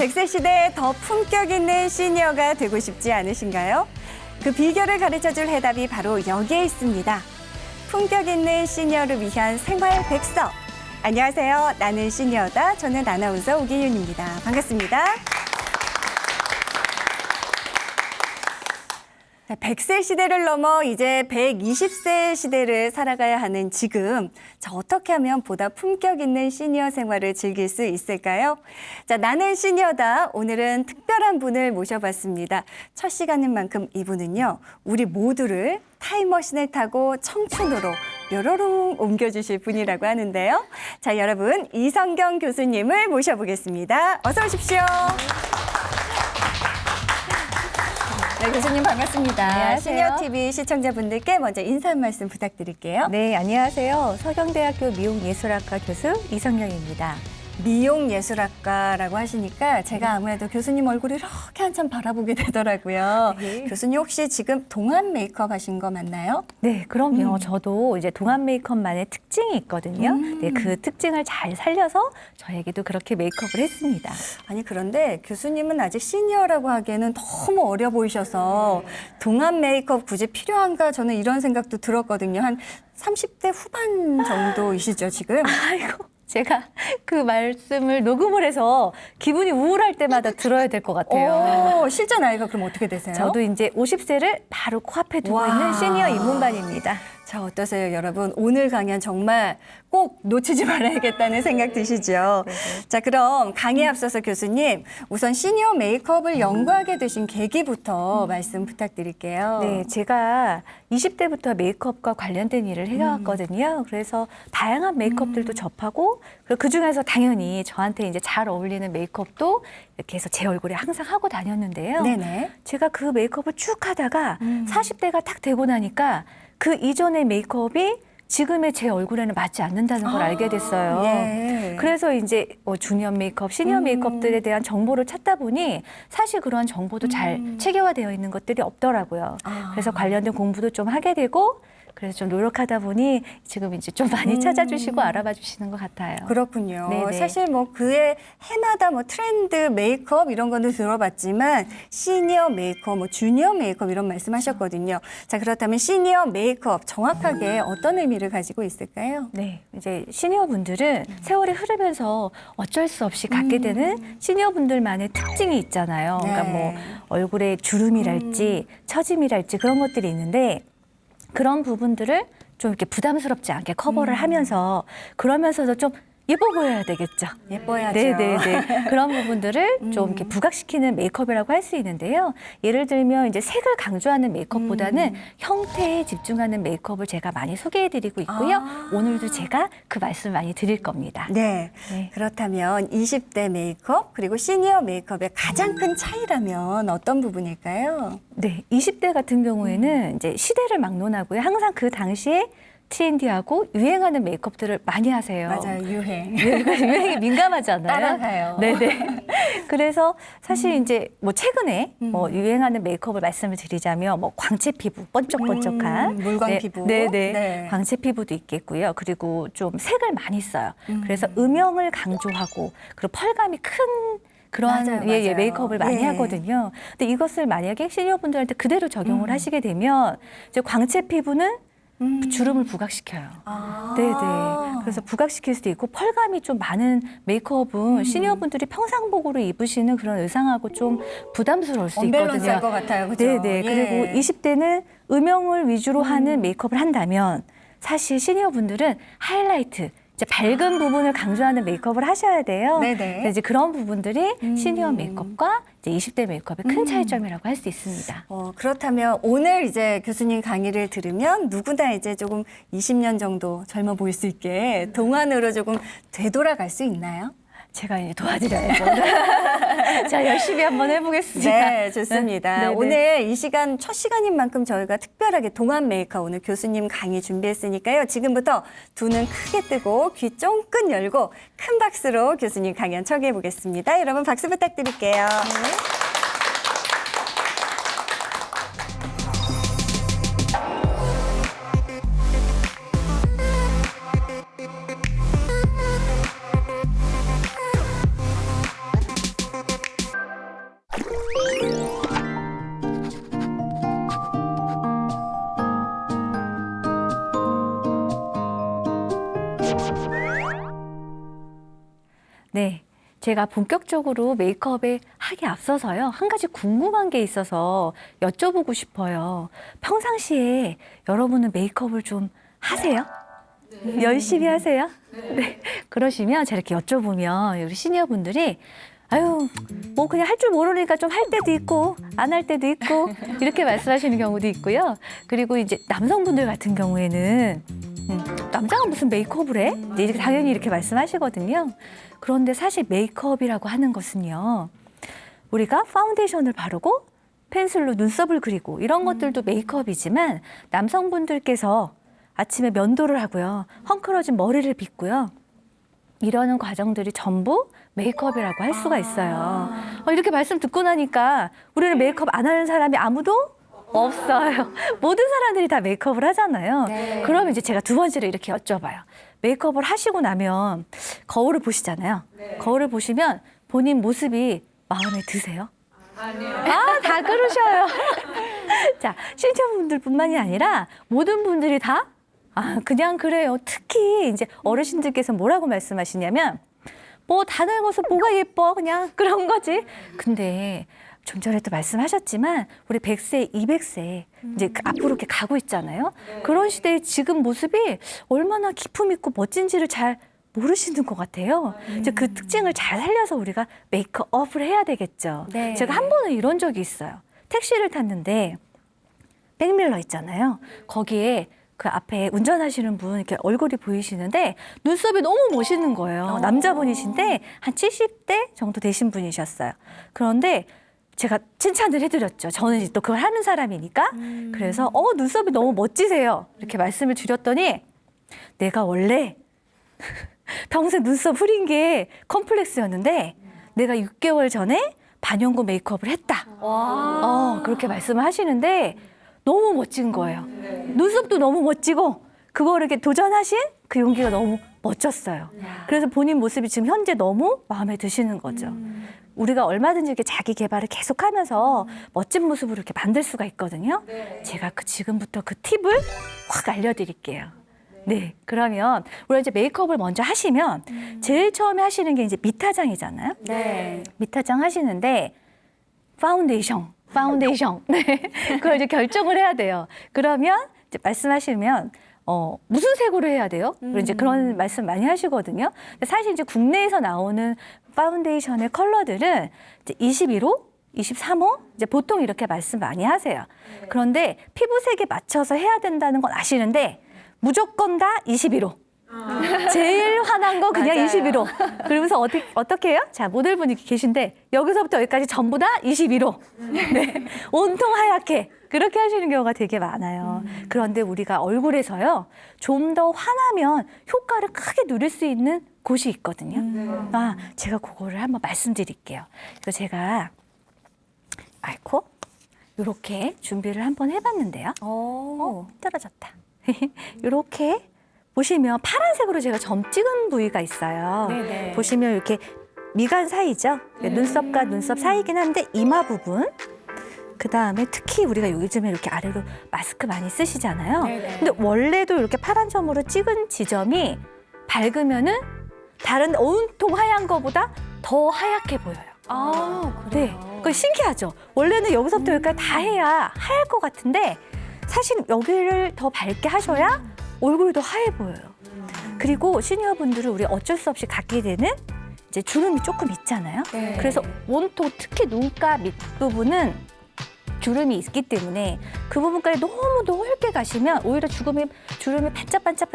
100세 시대에 더 품격 있는 시니어가 되고 싶지 않으신가요? 그 비결을 가르쳐줄 해답이 바로 여기에 있습니다. 품격 있는 시니어를 위한 생활 백서. 안녕하세요. 나는 시니어다. 저는 아나운서 오기윤입니다. 반갑습니다. 100세 시대를 넘어 이제 120세 시대를 살아가야 하는 지금, 어떻게 하면 보다 품격 있는 시니어 생활을 즐길 수 있을까요? 나는 시니어다. 오늘은 특별한 분을 모셔봤습니다. 첫 시간인 만큼 이분은요, 우리 모두를 타임머신을 타고 청춘으로 뾰로롱 옮겨주실 분이라고 하는데요. 여러분, 이성경 교수님을 모셔보겠습니다. 어서 오십시오. 네, 교수님 반갑습니다. 안녕하세요. 시니어TV 시청자분들께 먼저 인사 한 말씀 부탁드릴게요. 네, 안녕하세요. 서경대학교 미용예술학과 교수 이성경입니다. 미용예술학과라고 하시니까 제가 아무래도 교수님 얼굴을 이렇게 한참 바라보게 되더라고요. 네. 교수님 혹시 지금 동안 메이크업 하신 거 맞나요? 네, 그럼요. 저도 이제 동안 메이크업만의 특징이 있거든요. 네, 그 특징을 잘 살려서 저에게도 그렇게 메이크업을 했습니다. 아니 그런데 교수님은 아직 시니어라고 하기에는 너무 어려 보이셔서 동안 메이크업 굳이 필요한가 저는 이런 생각도 들었거든요. 한 30대 후반 정도이시죠 지금? 아이고. 제가 그 말씀을 녹음을 해서 기분이 우울할 때마다 들어야 될 것 같아요. 실제 나이가 그럼 어떻게 되세요? 저도 이제 50세를 바로 코앞에 두고 와. 있는 시니어 입문반입니다. 자, 어떠세요, 여러분? 오늘 강연 정말 꼭 놓치지 말아야겠다는 생각 드시죠? 자, 그럼 강의에 앞서서 교수님, 우선 시니어 메이크업을 연구하게 되신 계기부터 말씀 부탁드릴게요. 네, 제가 20대부터 메이크업과 관련된 일을 해왔거든요. 그래서 다양한 메이크업들도 접하고, 그리고 그중에서 당연히 저한테 이제 잘 어울리는 메이크업도 이렇게 해서 제 얼굴에 항상 하고 다녔는데요. 네네. 제가 그 메이크업을 쭉 하다가 40대가 딱 되고 나니까 그 이전의 메이크업이 지금의 제 얼굴에는 맞지 않는다는 걸 알게 됐어요. 예. 그래서 이제 주니어 메이크업, 시니어 메이크업들에 대한 정보를 찾다 보니 사실 그러한 정보도 잘 체계화되어 있는 것들이 없더라고요. 그래서 관련된 공부도 좀 하게 되고 그래서 좀 노력하다 보니 지금 이제 좀 많이 찾아주시고 알아봐 주시는 것 같아요. 그렇군요. 네네. 사실 뭐 그의 해마다 뭐 트렌드 메이크업 이런 거는 들어봤지만 시니어 메이크업, 뭐 주니어 메이크업 이런 말씀하셨거든요. 자, 그렇다면 시니어 메이크업 정확하게 어떤 의미를 가지고 있을까요? 네, 이제 시니어 분들은 세월이 흐르면서 어쩔 수 없이 갖게 되는 시니어 분들만의 특징이 있잖아요. 그러니까 네. 뭐 얼굴에 주름이랄지 처짐이랄지 그런 것들이 있는데 그런 부분들을 좀 이렇게 부담스럽지 않게 커버를 하면서 그러면서도 좀 예뻐 보여야 되겠죠. 예뻐야죠. 네네네. 그런 부분들을 좀 이렇게 부각시키는 메이크업이라고 할 수 있는데요. 예를 들면 이제 색을 강조하는 메이크업보다는 형태에 집중하는 메이크업을 제가 많이 소개해드리고 있고요. 오늘도 제가 그 말씀을 많이 드릴 겁니다. 네. 네. 그렇다면 20대 메이크업 그리고 시니어 메이크업의 가장 큰 차이라면 어떤 부분일까요? 네, 20대 같은 경우에는 이제 시대를 막론하고요. 항상 그 당시에 트렌디하고 유행하는 메이크업들을 많이 하세요. 맞아요, 유행. 네, 유행에 민감하잖아요. 따라가요. 네네. 그래서 사실 이제 뭐 최근에 뭐 유행하는 메이크업을 말씀을 드리자면 뭐 광채 피부, 번쩍번쩍한 물광 피부. 네네. 네. 광채 피부도 있겠고요. 그리고 좀 색을 많이 써요. 그래서 음영을 강조하고 그리고 펄감이 큰 그러한 맞아요, 예, 맞아요. 메이크업을 많이 예. 하거든요. 근데 이것을 만약에 시니어분들한테 그대로 적용을 하시게 되면 이제 광채 피부는 주름을 부각시켜요. 네네. 그래서 부각시킬 수도 있고 펄감이 좀 많은 메이크업은 시니어분들이 평상복으로 입으시는 그런 의상하고 좀 부담스러울 수 언밸런스 있거든요. 할것 같아요. 그죠? 네네. 예. 그리고 20대는 음영을 위주로 하는 메이크업을 한다면 사실 시니어분들은 하이라이트, 이제 밝은 부분을 강조하는 메이크업을 하셔야 돼요. 네네. 그래서 이제 그런 부분들이 시니어 메이크업과 이제 20대 메이크업의 큰 차이점이라고 할 수 있습니다. 그렇다면 오늘 이제 교수님 강의를 들으면 누구나 이제 조금 20년 정도 젊어 보일 수 있게 동안으로 조금 되돌아갈 수 있나요? 제가 이제 도와드려야죠. 자, 열심히 한번 해보겠습니다. 네, 좋습니다. 네네. 오늘 이 시간 첫 시간인 만큼 저희가 특별하게 동안 메이크업 오늘 교수님 강의 준비했으니까요. 지금부터 두 눈 크게 뜨고 귀 쫑긋 열고 큰 박수로 교수님 강연 청해 보겠습니다. 여러분 박수 부탁드릴게요. 네. 제가 본격적으로 메이크업에 하기 앞서서요. 한 가지 궁금한 게 있어서 여쭤보고 싶어요. 평상시에 여러분은 메이크업을 좀 하세요? 네. 열심히 하세요? 네. 그러시면 제가 이렇게 여쭤보면 우리 시니어분들이 아유, 뭐 그냥 할 줄 모르니까 좀 할 때도 있고 안 할 때도 있고 이렇게 말씀하시는 경우도 있고요. 그리고 이제 남성분들 같은 경우에는 남자가 무슨 메이크업을 해? 이제 이렇게 당연히 이렇게 말씀하시거든요. 그런데 사실 메이크업이라고 하는 것은요. 우리가 파운데이션을 바르고 펜슬로 눈썹을 그리고 이런 것들도 메이크업이지만 남성분들께서 아침에 면도를 하고요. 헝클어진 머리를 빗고요. 이러는 과정들이 전부 메이크업이라고 할 수가 있어요. 이렇게 말씀 듣고 나니까 우리는 메이크업 안 하는 사람이 아무도 없어요. 모든 사람들이 다 메이크업을 하잖아요. 네. 그러면 이제 제가 두 번째로 이렇게 여쭤봐요. 메이크업을 하시고 나면 거울을 보시잖아요. 네. 거울을 보시면 본인 모습이 마음에 드세요? 아니요. 아, 다 그러셔요. 자, 시청자분들뿐만이 아니라 모든 분들이 다 그냥 그래요. 특히 이제 어르신들께서 뭐라고 말씀하시냐면 뭐 다 늙어서 뭐가 예뻐 그냥 그런 거지. 근데 좀 전에 또 말씀하셨지만 우리 100세, 200세 이제 앞으로 이렇게 가고 있잖아요. 그런 시대에 지금 모습이 얼마나 기품 있고 멋진지를 잘 모르시는 것 같아요. 이제 그 특징을 잘 살려서 우리가 메이크업을 해야 되겠죠. 네. 제가 한 번은 이런 적이 있어요. 택시를 탔는데 백밀러 있잖아요. 거기에 그 앞에 운전하시는 분 이렇게 얼굴이 보이시는데 눈썹이 너무 멋있는 거예요. 남자분이신데 한 70대 정도 되신 분이셨어요. 그런데 제가 칭찬을 해드렸죠. 저는 이제 또 그걸 하는 사람이니까. 그래서 눈썹이 너무 멋지세요. 이렇게 말씀을 드렸더니 내가 원래 평생 눈썹 흐린 게 컴플렉스였는데 내가 6개월 전에 반영구 메이크업을 했다. 그렇게 말씀을 하시는데 너무 멋진 거예요. 눈썹도 너무 멋지고 그거를 이렇게 도전하신 그 용기가 너무 멋졌어요. 그래서 본인 모습이 지금 현재 너무 마음에 드시는 거죠. 우리가 얼마든지 이렇게 자기 개발을 계속하면서 멋진 모습으로 이렇게 만들 수가 있거든요. 제가 지금부터 그 팁을 확 알려드릴게요. 네, 그러면 우리가 이제 메이크업을 먼저 하시면 제일 처음에 하시는 게 이제 밑화장이잖아요. 네. 밑화장 하시는데 파운데이션. 네, 그걸 이제 결정을 해야 돼요. 그러면 이제 말씀하시면 무슨 색으로 해야 돼요? 이제 그런 말씀 많이 하시거든요. 근데 사실 이제 국내에서 나오는 파운데이션의 컬러들은 이제 21호, 23호 이제 보통 이렇게 말씀 많이 하세요. 그런데 피부색에 맞춰서 해야 된다는 건 아시는데 무조건 다 21호. 제일 환한 거 그냥 맞아요. 21호. 그러면서 어떻게 해요? 자, 모델분이 계신데 여기서부터 여기까지 전부 다 21호. 네. 온통 하얗게. 그렇게 하시는 경우가 되게 많아요. 그런데 우리가 얼굴에서요. 좀 더 환하면 효과를 크게 누릴 수 있는 곳이 있거든요. 제가 그거를 한번 말씀드릴게요. 그래서 제가 이렇게 준비를 한번 해봤는데요. 떨어졌다. 이렇게 보시면 파란색으로 제가 점 찍은 부위가 있어요. 네네. 보시면 이렇게 미간 사이죠. 눈썹과 눈썹 사이긴 한데 이마 부분. 그다음에 특히 우리가 요즘에 이렇게 아래로 마스크 많이 쓰시잖아요. 네네. 근데 원래도 이렇게 파란 점으로 찍은 지점이 밝으면은 다른 온통 하얀 거보다 더 하얗게 보여요. 네, 그거 신기하죠. 원래는 여기서부터 여기까지 다 해야 하얄 것 같은데 사실 여기를 더 밝게 하셔야 얼굴이 더 하얘 보여요. 그리고 시니어분들은 우리 어쩔 수 없이 갖게 되는 이제 주름이 조금 있잖아요. 네. 그래서 온통 특히 눈가 밑부분은 주름이 있기 때문에 그 부분까지 너무 넓게 가시면 오히려 주름이 반짝반짝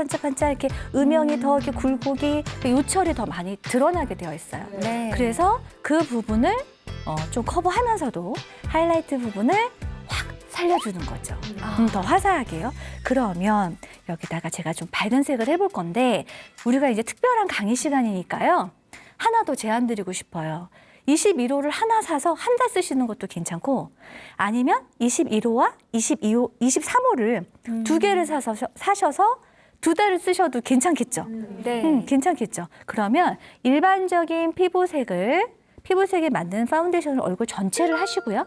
이렇게 음영이 더 이렇게 굴곡이 요철이 더 많이 드러나게 되어 있어요. 네. 그래서 그 부분을 좀 커버하면서도 하이라이트 부분을 확 살려주는 거죠. 더 화사하게요. 그러면 여기다가 제가 좀 밝은 색을 해볼 건데 우리가 이제 특별한 강의 시간이니까요. 하나 더 제안 드리고 싶어요. 21호를 하나 사서 한 달 쓰시는 것도 괜찮고 아니면 21호와 23호를 두 개를 사셔서 두 달을 쓰셔도 괜찮겠죠. 네. 괜찮겠죠. 그러면 일반적인 피부색에 맞는 파운데이션을 얼굴 전체를 하시고요.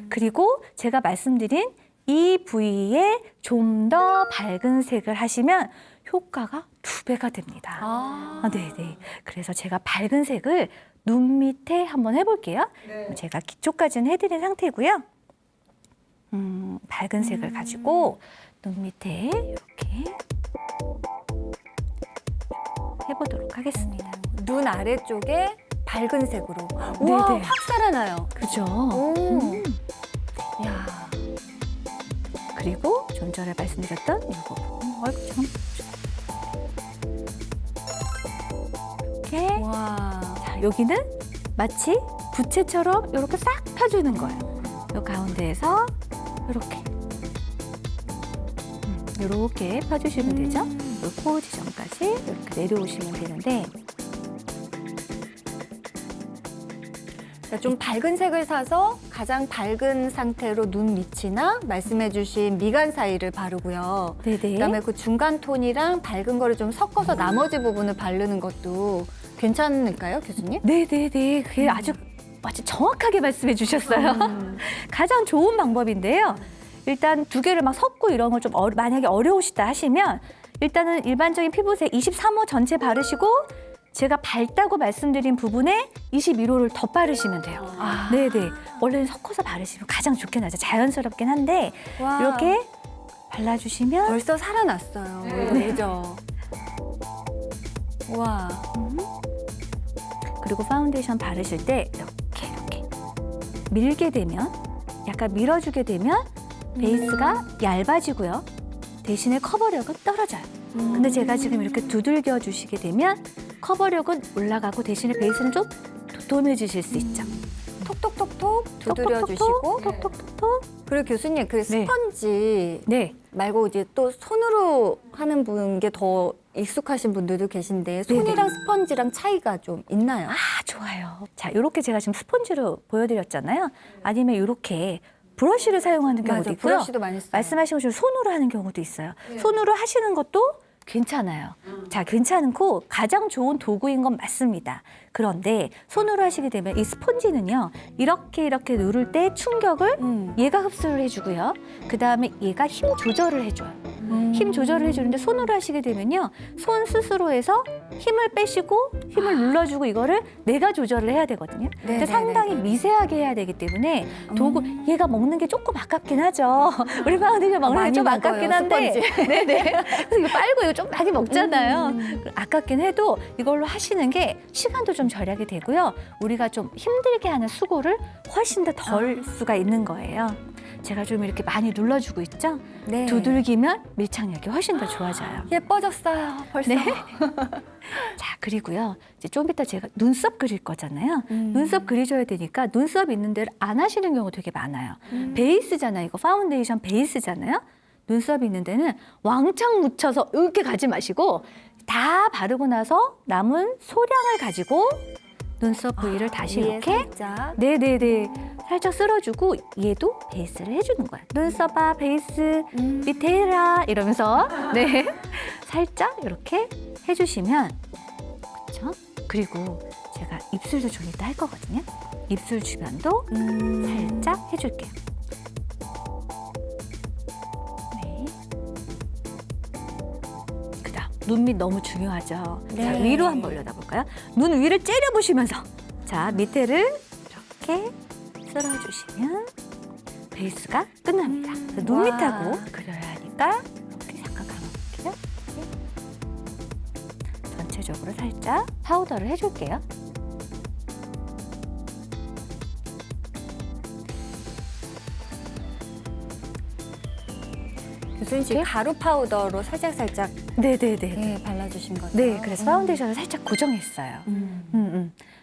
그리고 제가 말씀드린 이 부위에 좀 더 밝은 색을 하시면 효과가 2배가 됩니다. 아. 네네. 그래서 제가 밝은 색을 눈 밑에 한번 해볼게요. 제가 기초까지는 해드린 상태고요. 밝은 색을 가지고 눈 밑에 이렇게 해보도록 하겠습니다. 눈 아래쪽에 밝은 색으로. 우와, 네네. 확 살아나요. 그죠? 오. 야. 그리고 좀 전에 말씀드렸던 이거 부분. 참. 이렇게. 와. 자, 여기는 마치 부채처럼 이렇게 싹 펴주는 거예요. 요 가운데에서 이렇게. 이렇게 펴주시면 되죠. 요 코 지점까지 이렇게 내려오시면 되는데. 그러니까 좀 밝은 색을 사서 가장 밝은 상태로 눈 밑이나 말씀해주신 미간 사이를 바르고요. 네네. 그다음에 그 중간 톤이랑 밝은 거를 좀 섞어서 나머지 부분을 바르는 것도 괜찮을까요, 교수님? 네네네. 그게 아주 정확하게 말씀해 주셨어요. 가장 좋은 방법인데요. 일단 2개를 막 섞고 이런 걸 좀 만약에 어려우시다 하시면 일단은 일반적인 피부색 23호 전체 바르시고 제가 밝다고 말씀드린 부분에 21호를 더 바르시면 돼요. 아. 네네. 원래는 섞어서 바르시면 가장 좋긴 하죠. 자연스럽긴 한데 와. 이렇게 발라주시면 벌써 살아났어요. 네. 그죠? 와. 그리고 파운데이션 바르실 때 이렇게 밀게 되면 약간 밀어주게 되면 베이스가 얇아지고요. 대신에 커버력은 떨어져요. 근데 제가 지금 이렇게 두들겨 주시게 되면 커버력은 올라가고 대신에 베이스는 좀 도톰해지실 수 있죠. 톡톡톡톡 두드려 주시고. 톡톡톡톡. 그리고 교수님 그 스펀지 네. 말고 이제 또 손으로 하는 분께 더 익숙하신 분들도 계신데 손이랑 스펀지랑 차이가 좀 있나요? 아, 좋아요. 자, 이렇게 제가 지금 스펀지로 보여드렸잖아요. 아니면 이렇게 브러쉬를 사용하는 경우도 맞아, 있고요. 브러쉬도 많이 써요. 말씀하신 것처럼 손으로 하는 경우도 있어요. 손으로 하시는 것도 괜찮아요. 자, 괜찮고 가장 좋은 도구인 건 맞습니다. 그런데 손으로 하시게 되면 이 스펀지는요. 이렇게 누를 때 충격을 얘가 흡수를 해주고요. 그다음에 얘가 힘 조절을 해줘요. 힘 조절을 해주는데 손으로 하시게 되면요. 손 스스로에서 힘을 빼시고 힘을 눌러주고 이거를 내가 조절을 해야 되거든요. 근데 네네네네. 상당히 미세하게 해야 되기 때문에 도구 얘가 먹는 게 조금 아깝긴 하죠. 우리 파운데이션 먹는 게 많이 좀 먹어요, 아깝긴 한데 스펀지. 네네. 그래서 이거 빨고 이거 좀 많이 먹잖아요. 아깝긴 해도 이걸로 하시는 게 시간도 좀 절약이 되고요. 우리가 좀 힘들게 하는 수고를 훨씬 더 덜 수가 있는 거예요. 제가 좀 이렇게 많이 눌러주고 있죠? 네. 두들기면 밀착력이 훨씬 더 좋아져요. 예뻐졌어요, 벌써. 네. 자, 그리고요. 이제 좀 이따 제가 눈썹 그릴 거잖아요. 눈썹 그려줘야 되니까 눈썹 있는 데를 안 하시는 경우 되게 많아요. 베이스잖아요. 이거 파운데이션 베이스잖아요. 눈썹 있는 데는 왕창 묻혀서 이렇게 가지 마시고 다 바르고 나서 남은 소량을 가지고 눈썹 부위를 다시 위에 이렇게 살짝. 네네네 살짝 쓸어주고 얘도 베이스를 해주는 거야. 눈썹아 베이스 밑에 해라 이러면서 네 살짝 이렇게 해주시면 그렇죠? 그리고 제가 입술도 좀 이따 할 거거든요. 입술 주변도 살짝 해줄게요. 네. 그다음 눈 밑 너무 중요하죠. 네. 자, 위로 한번 올려다볼까요? 눈 위를 째려보시면서 자 밑에를 이렇게 쓸어주시면 베이스가 끝납니다. 그래서 눈 와. 밑하고 그려야 하니까 이렇게 잠깐 감아볼게요. 전체적으로 살짝 파우더를 해줄게요. 교수님 지금 가루 파우더로 살짝살짝 네네네. 발라주신 거죠? 네, 그래서 파운데이션을 살짝 고정했어요.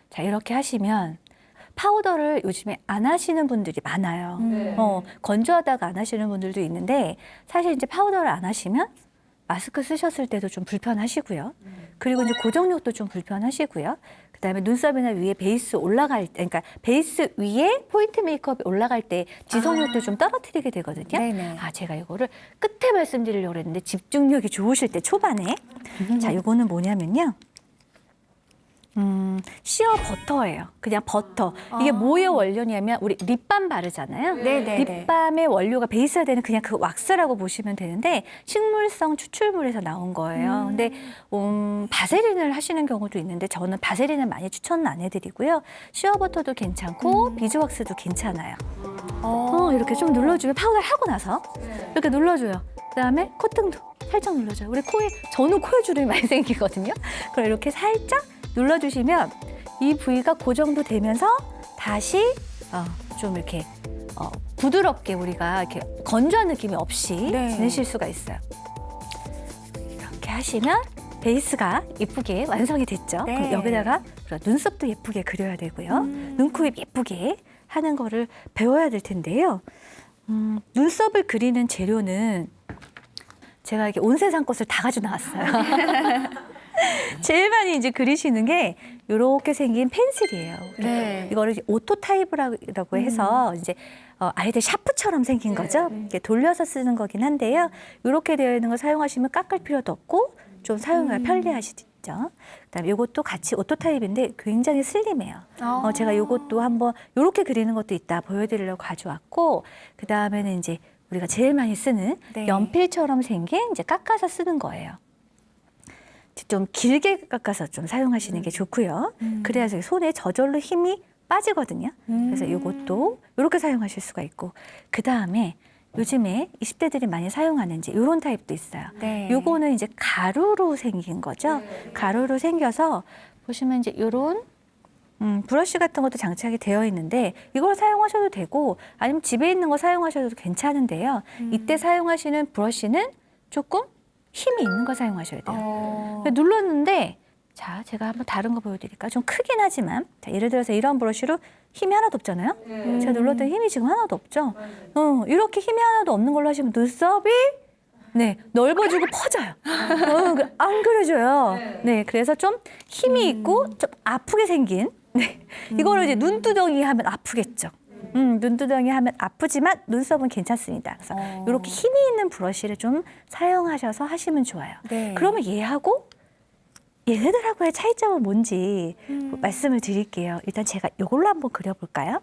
자, 이렇게 하시면 파우더를 요즘에 안 하시는 분들이 많아요. 건조하다가 안 하시는 분들도 있는데 사실 이제 파우더를 안 하시면 마스크 쓰셨을 때도 좀 불편하시고요. 그리고 이제 고정력도 좀 불편하시고요. 그다음에 눈썹이나 위에 베이스 올라갈 때, 그러니까 베이스 위에 포인트 메이크업이 올라갈 때 지속력도 좀 떨어뜨리게 되거든요. 네네. 아, 제가 이거를 끝에 말씀드리려고 했는데 집중력이 좋으실 때 초반에 자, 이거는 뭐냐면요. 시어 버터예요. 그냥 버터. 이게 뭐의 원료냐면 우리 립밤 바르잖아요. 네네네. 립밤의 원료가 베이스가 되는 그냥 그 왁스라고 보시면 되는데 식물성 추출물에서 나온 거예요. 근데 바세린을 하시는 경우도 있는데 저는 바세린을 많이 추천은 안 해드리고요. 시어 버터도 괜찮고 비즈왁스도 괜찮아요. 이렇게 좀 눌러주면 파우더를 하고 나서 이렇게 눌러줘요. 그다음에 콧등도 살짝 눌러줘요. 우리 저는 코에 주름이 많이 생기거든요. 그럼 이렇게 살짝 눌러주시면 이 부위가 고정도 되면서 다시 좀 이렇게 부드럽게 우리가 이렇게 건조한 느낌이 없이 지내실 수가 있어요. 이렇게 하시면 베이스가 예쁘게 완성이 됐죠. 네. 그럼 여기다가 눈썹도 예쁘게 그려야 되고요. 눈, 코, 입 예쁘게 하는 거를 배워야 될 텐데요. 눈썹을 그리는 재료는 제가 이렇게 온 세상 것을 다 가지고 나왔어요. 제일 많이 이제 그리시는 게 이렇게 생긴 펜슬이에요. 네. 이거를 오토 타입이라고 해서 이제 아이들 샤프처럼 생긴 거죠. 이렇게 돌려서 쓰는 거긴 한데요. 이렇게 되어 있는 거 사용하시면 깎을 필요도 없고 좀 사용하기 편리하시죠. 그다음에 이것도 같이 오토 타입인데 굉장히 슬림해요. 제가 이것도 한번 이렇게 그리는 것도 있다 보여드리려고 가져왔고 그 다음에는 이제 우리가 제일 많이 쓰는 연필처럼 생긴 이제 깎아서 쓰는 거예요. 좀 길게 깎아서 좀 사용하시는 게 좋고요. 그래야 손에 저절로 힘이 빠지거든요. 그래서 이것도 이렇게 사용하실 수가 있고 그 다음에 요즘에 20대들이 많이 사용하는 이제 이런 타입도 있어요. 요거는 이제 가루로 생긴 거죠. 가루로 생겨서 보시면 이제 이런 브러쉬 같은 것도 장착이 되어 있는데 이걸 사용하셔도 되고 아니면 집에 있는 거 사용하셔도 괜찮은데요. 이때 사용하시는 브러쉬는 조금 힘이 있는 거 사용하셔야 돼요. 눌렀는데 자, 제가 한번 다른 거 보여드릴까요? 좀 크긴 하지만 자, 예를 들어서 이런 브러쉬로 힘이 하나도 없잖아요. 제가 눌렀더니 힘이 지금 하나도 없죠. 이렇게 힘이 하나도 없는 걸로 하시면 눈썹이 넓어지고 퍼져요. 안 그려져요. 그래서 좀 힘이 있고 좀 아프게 생긴 이거를 이제 눈두덩이 하면 아프겠죠. 눈두덩이 하면 아프지만 눈썹은 괜찮습니다. 그래서 이렇게 힘이 있는 브러쉬를 좀 사용하셔서 하시면 좋아요. 그러면 얘하고 얘네들하고의 차이점은 뭔지 말씀을 드릴게요. 일단 제가 이걸로 한번 그려볼까요?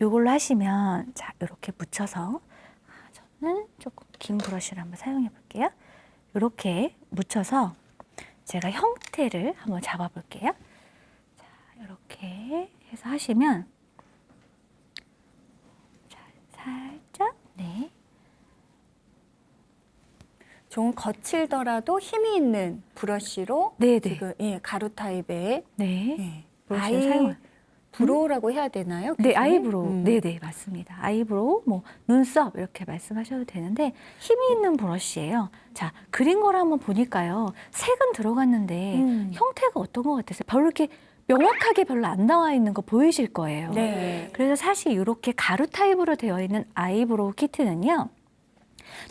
이걸로 하시면 자 이렇게 묻혀서 저는 조금 긴 브러쉬를 한번 사용해 볼게요. 이렇게 묻혀서 제가 형태를 한번 잡아볼게요. 자 이렇게 해서 하시면 자, 살짝 좀 거칠더라도 힘이 있는 브러쉬로 지금 가루 타입의 브러쉬를 사용해요. 브로우라고 해야 되나요? 아이브로우. 맞습니다. 아이브로우, 눈썹 이렇게 말씀하셔도 되는데 힘이 있는 브러쉬예요. 자, 그린 걸 한번 보니까요. 색은 들어갔는데 형태가 어떤 것 같으세요? 별로 이렇게 명확하게 별로 안 나와 있는 거 보이실 거예요. 그래서 사실 이렇게 가루 타입으로 되어 있는 아이브로우 키트는요.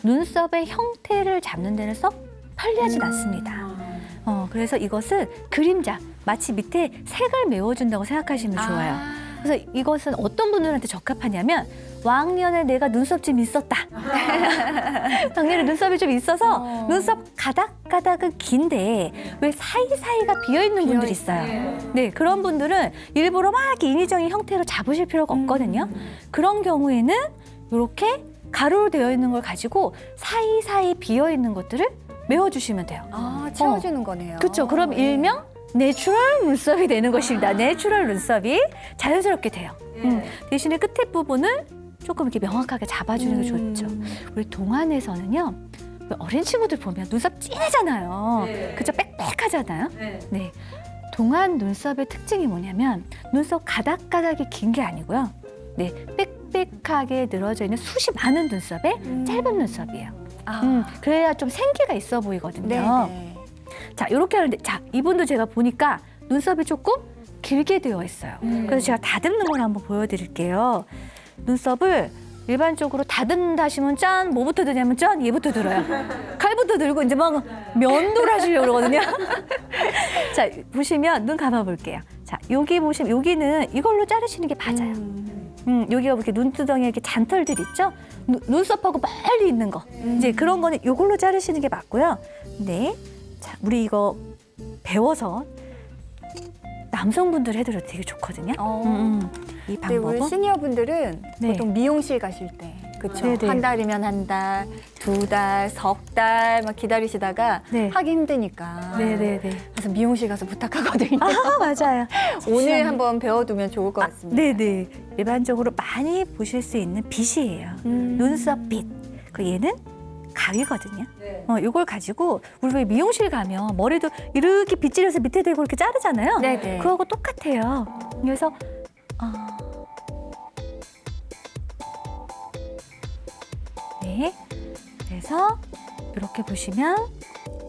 눈썹의 형태를 잡는 데는 썩 편리하진 않습니다. 그래서 이것은 그림자, 마치 밑에 색을 메워준다고 생각하시면 좋아요. 그래서 이것은 어떤 분들한테 적합하냐면 왕년에 내가 눈썹 좀 있었다. 작년에 눈썹이 좀 있어서 눈썹 가닥가닥은 긴데 왜 사이사이가 비어있는 분들이 있어요. 그런 분들은 일부러 막 인위적인 형태로 잡으실 필요가 없거든요. 그런 경우에는 이렇게 가루로 되어 있는 걸 가지고 사이사이 비어있는 것들을 메워주시면 돼요. 채워주는 거네요. 그렇죠. 그럼 일명 내추럴 눈썹이 되는 것입니다. 내추럴 눈썹이 자연스럽게 돼요. 대신에 끝에 부분은 조금 이렇게 명확하게 잡아주는 게 좋죠. 우리 동안에서는요. 어린 친구들 보면 눈썹 진하잖아요. 그죠? 빽빽하잖아요. 동안 눈썹의 특징이 뭐냐면 눈썹 가닥가닥이 긴 게 아니고요. 빽빽하게 늘어져 있는 숱이 많은 눈썹에 짧은 눈썹이에요. 그래야 좀 생기가 있어 보이거든요. 자, 이렇게 하는데 자, 이분도 제가 보니까 눈썹이 조금 길게 되어 있어요. 그래서 제가 다듬는 걸 한번 보여드릴게요. 눈썹을 일반적으로 다듬는다 하시면 짠, 뭐부터 드냐면 짠, 얘부터 들어요. 칼부터 들고 이제 막 면도를 하시려고 그러거든요. 자, 보시면 눈 감아볼게요. 자, 여기 보시면 여기는 이걸로 자르시는 게 맞아요. 여기가 이렇게 눈두덩이에 이렇게 잔털들 있죠? 눈썹하고 멀리 있는 거. 이제 그런 거는 이걸로 자르시는 게 맞고요. 자, 우리 이거 배워서 남성분들 해드려도 되게 좋거든요. 이 근데 우리 방법은 시니어분들은 네. 보통 미용실 가실 때 그렇죠. 네네. 한 달이면 한 달, 2달, 석 달 막 기다리시다가 네. 하기 힘드니까. 네네네. 그래서 미용실 가서 부탁하거든요. 아 맞아요. 오늘 한번 배워두면 좋을 것 같습니다. 네네. 일반적으로 많이 보실 수 있는 빗이에요. 눈썹 빗. 그 얘는 가위거든요. 이걸 가지고 우리 왜 미용실 가면 머리도 이렇게 빗질해서 밑에 대고 이렇게 자르잖아요. 네네. 그거하고 똑같아요. 그래서 네. 그래서 이렇게 보시면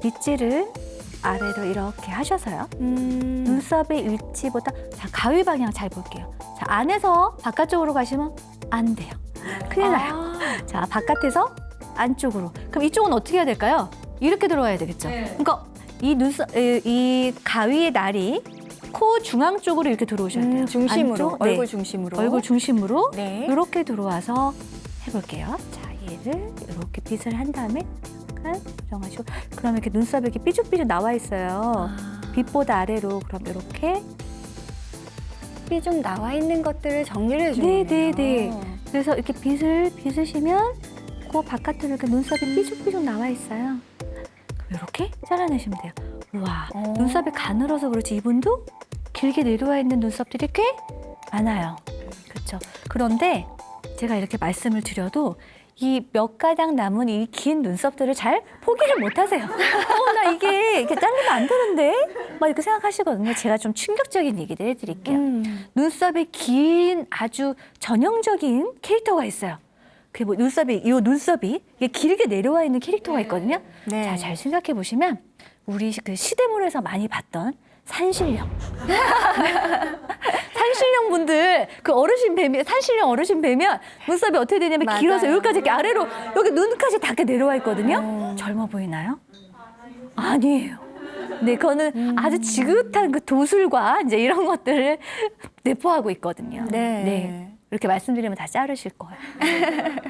빗질을 아래로 이렇게 하셔서요. 눈썹의 위치보다 자 가위 방향 잘 볼게요. 자 안에서 바깥쪽으로 가시면 안 돼요. 큰일 나요. 자 바깥에서 안쪽으로. 그럼 이쪽은 어떻게 해야 될까요? 이렇게 들어가야 되겠죠. 그러니까 이 눈썹 이 가위의 날이 코 중앙 쪽으로 이렇게 들어오셔야 돼요. 중심으로, 안쪽, 네. 얼굴 중심으로. 얼굴 중심으로 네. 이렇게 들어와서 해볼게요. 자 얘를 이렇게 빗을 한 다음에 약간 정하시고 그다음에 이렇게 눈썹이 이렇게 삐죽삐죽 나와 있어요. 빗보다 아래로 그럼 이렇게 삐좀 나와 있는 것들을 정리를 해주네요. 네네네. 그래서 이렇게 빗을 빗으시면 그 바깥으로 이렇게 눈썹이 삐죽삐죽 나와 있어요. 이렇게 잘라내시면 돼요. 우와, 눈썹이 가늘어서 그렇지 이분도 길게 내려와 있는 눈썹들이 꽤 많아요. 그렇죠. 그런데 제가 이렇게 말씀을 드려도 이 몇 가닥 남은 이 긴 눈썹들을 잘 포기를 못 하세요. 나 이게 이렇게 자르면 안 되는데? 막 이렇게 생각하시거든요. 제가 좀 충격적인 얘기를 해드릴게요. 눈썹이 긴 아주 전형적인 캐릭터가 있어요. 그게 뭐 이 눈썹이 이게 길게 내려와 있는 캐릭터가 있거든요. 네. 자, 잘 생각해 보시면 우리 그 시대물에서 많이 봤던 산신령. 산신령 분들 그 어르신 뵈면 산신령 어르신 뵈면 눈썹이 어떻게 되냐면 맞아요. 길어서 여기까지 이렇게 아래로 여기 눈까지 닿게 내려와 있거든요. 젊어 보이나요? 아니에요. 네, 그거는 아주 지긋한 그 도술과 이제 이런 것들을 내포하고 있거든요. 네. 이렇게 말씀드리면 다 자르실 거예요.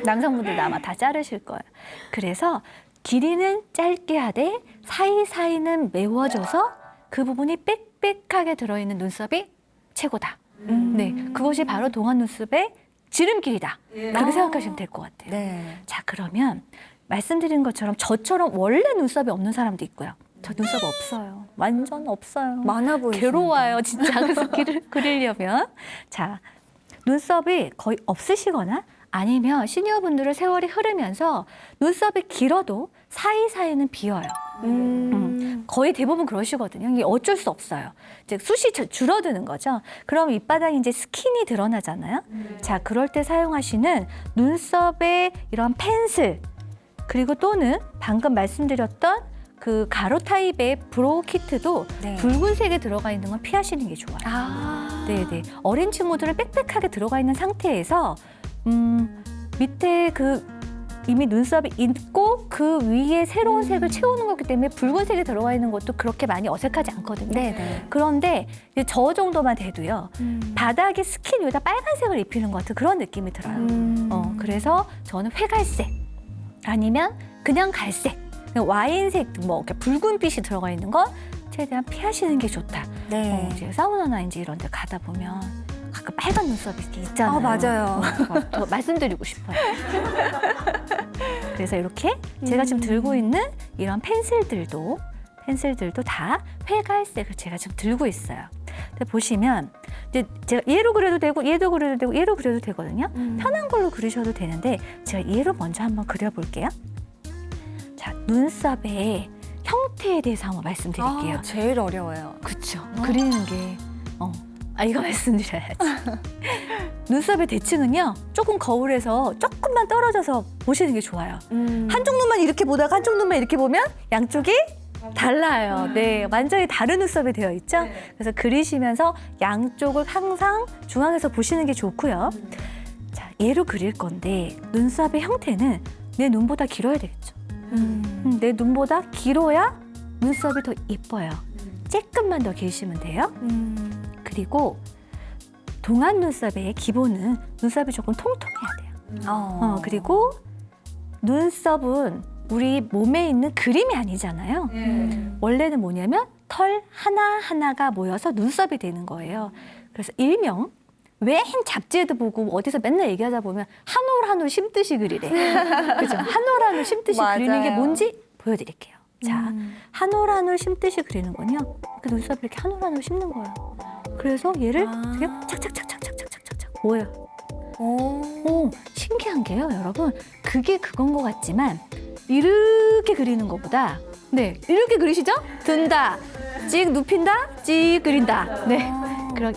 남성분들도 아마 다 자르실 거예요. 그래서 길이는 짧게 하되 사이사이는 메워져서 그 부분이 빽빽하게 들어있는 눈썹이 최고다. 네, 그것이 바로 동안 눈썹의 지름길이다. 그렇게 생각하시면 될 것 같아요. 네. 자, 그러면 말씀드린 것처럼 저처럼 원래 눈썹이 없는 사람도 있고요. 저 눈썹 없어요. 완전 없어요. 많아 보이시는데. 괴로워요, 진짜. 그래서 그리려면. 자, 눈썹이 거의 없으시거나 아니면 시니어분들은 세월이 흐르면서 눈썹이 길어도 사이사이는 비어요. 거의 대부분 그러시거든요. 이게 어쩔 수 없어요. 이제 숱이 줄어드는 거죠. 그럼 밑바닥에 이제 스킨이 드러나잖아요. 자, 그럴 때 사용하시는 눈썹의 이런 펜슬 그리고 또는 방금 말씀드렸던 그 가로 타입의 브로우 키트도 네. 붉은색에 들어가 있는 건 피하시는 게 좋아요. 네네. 어린 친구들은 빽빽하게 들어가 있는 상태에서 밑에 그 이미 눈썹이 있고 그 위에 새로운 색을 채우는 거기 때문에 붉은색이 들어가 있는 것도 그렇게 많이 어색하지 않거든요. 네네. 그런데 이제 저 정도만 돼도요. 바닥에 스킨 위에다 빨간색을 입히는 것 같은 그런 느낌이 들어요. 그래서 저는 회갈색 아니면 그냥 갈색, 그냥 와인색, 뭐 이렇게 붉은빛이 들어가 있는 건 최대한 피하시는 게 좋다. 네. 이제 사우나나 이제 이런 데 가다 보면 가끔 빨간 눈썹이 이렇게 있잖아요. 맞아요. 더 말씀드리고 싶어요. 그래서 이렇게 제가 지금 들고 있는 이런 펜슬들도 다 회갈색을 제가 지금 들고 있어요. 근데 보시면 이제 제가 얘로 그려도 되고 얘도 그려도 되고 얘로 그려도 되거든요. 편한 걸로 그리셔도 되는데 제가 얘로 먼저 한번 그려볼게요. 자, 눈썹의 형태에 대해서 한번 말씀드릴게요. 제일 어려워요. 그렇죠. 그리는 게 이거 말씀드려야지. 눈썹의 대칭은요. 조금 거울에서 조금만 떨어져서 보시는 게 좋아요. 한쪽 눈만 이렇게 보다가 한쪽 눈만 이렇게 보면 양쪽이 달라요. 네, 완전히 다른 눈썹이 되어 있죠. 그래서 그리시면서 양쪽을 항상 중앙에서 보시는 게 좋고요. 자, 얘로 그릴 건데 눈썹의 형태는 내 눈보다 길어야 되겠죠. 내 눈보다 길어야 눈썹이 더 예뻐요. 조금만 더 길시면 돼요. 그리고 동안 눈썹의 기본은 눈썹이 조금 통통해야 돼요. 그리고 눈썹은 우리 몸에 있는 그림이 아니잖아요. 원래는 뭐냐면 털 하나하나가 모여서 눈썹이 되는 거예요. 그래서 일명 웬 잡지에도 보고 어디서 맨날 얘기하다 보면 한 올 한 올 심듯이 그리래. 그죠? 한 올 한 올 심듯이 그리는 게 맞아요. 뭔지 보여드릴게요. 자, 한 올 한 올 심듯이 그리는 건요. 그 눈썹을 이렇게 한 올 한 올 심는 거예요. 그래서 얘를 그냥 착착착착착착착착착 모여요. 오, 신기한 게요, 여러분. 그게 그건 것 같지만 이렇게 그리는 것보다 네, 이렇게 그리시죠? 든다, 찍 눕힌다, 찍 그린다. 네,